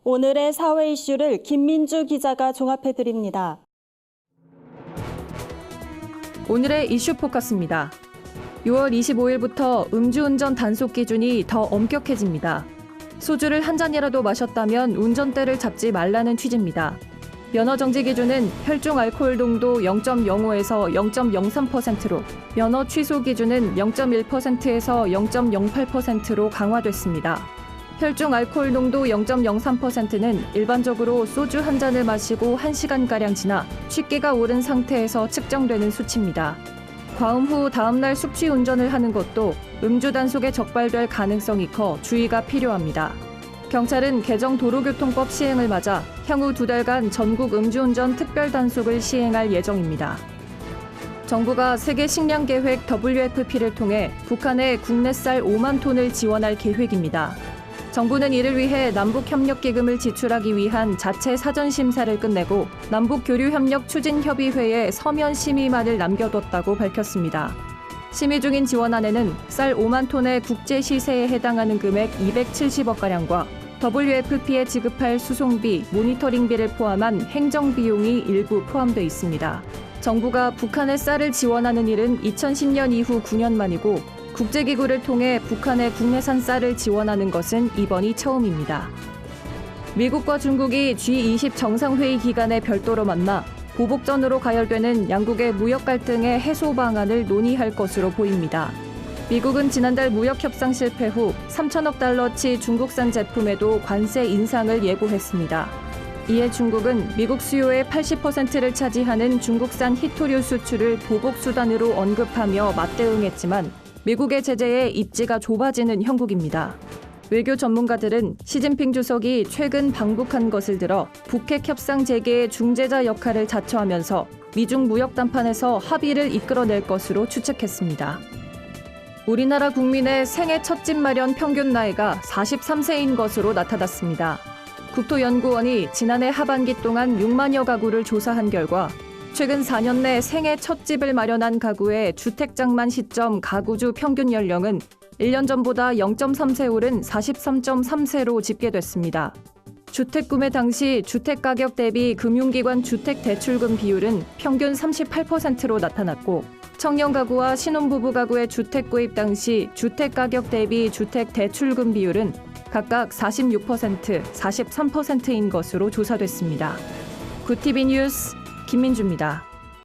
오늘의 사회 이슈를 김민주 기자가 종합해드립니다. 오늘의 이슈 포커스입니다. 6월 25일부터 음주운전 단속 기준이 더 엄격해집니다. 소주를 한 잔이라도 마셨다면 운전대를 잡지 말라는 취지입니다. 면허 정지 기준은 혈중 알코올 농도 0.05에서 0.03%로, 면허 취소 기준은 0.1%에서 0.08%로 강화됐습니다. 혈중 알코올 농도 0.03%는 일반적으로 소주 한 잔을 마시고 1시간가량 지나 취기가 오른 상태에서 측정되는 수치입니다. 과음 후 다음날 숙취 운전을 하는 것도 음주 단속에 적발될 가능성이 커 주의가 필요합니다. 경찰은 개정 도로교통법 시행을 맞아 향후 2달간 전국 음주운전 특별 단속을 시행할 예정입니다. 정부가 세계 식량 계획 WFP를 통해 북한에 국내 쌀 5만 톤을 지원할 계획입니다. 정부는 이를 위해 남북협력기금을 지출하기 위한 자체 사전심사를 끝내고 남북교류협력추진협의회에 서면 심의만을 남겨뒀다고 밝혔습니다. 심의 중인 지원안에는 쌀 5만 톤의 국제시세에 해당하는 금액 270억가량과 WFP에 지급할 수송비, 모니터링비를 포함한 행정비용이 일부 포함되어 있습니다. 정부가 북한에 쌀을 지원하는 일은 2010년 이후 9년 만이고 국제기구를 통해 북한의 국내산 쌀을 지원하는 것은 이번이 처음입니다. 미국과 중국이 G20 정상회의 기간에 별도로 만나 보복전으로 가열되는 양국의 무역 갈등의 해소 방안을 논의할 것으로 보입니다. 미국은 지난달 무역 협상 실패 후 3천억 달러치 중국산 제품에도 관세 인상을 예고했습니다. 이에 중국은 미국 수요의 80%를 차지하는 중국산 히토류 수출을 보복 수단으로 언급하며 맞대응했지만 미국의 제재에 입지가 좁아지는 형국입니다. 외교 전문가들은 시진핑 주석이 최근 방북한 것을 들어 북핵 협상 재개의 중재자 역할을 자처하면서 미중 무역 담판에서 합의를 이끌어낼 것으로 추측했습니다. 우리나라 국민의 생애 첫 집 마련 평균 나이가 43세인 것으로 나타났습니다. 국토연구원이 지난해 하반기 동안 6만여 가구를 조사한 결과 최근 4년 내 생애 첫 집을 마련한 가구의 주택 장만 시점 가구주 평균 연령은 1년 전보다 0.3세 오른 43.3세로 집계됐습니다. 주택 구매 당시 주택 가격 대비 금융기관 주택 대출금 비율은 평균 38%로 나타났고 청년 가구와 신혼부부 가구의 주택 구입 당시 주택 가격 대비 주택 대출금 비율은 각각 46%, 43%인 것으로 조사됐습니다. 굿TV 뉴스 김민주입니다.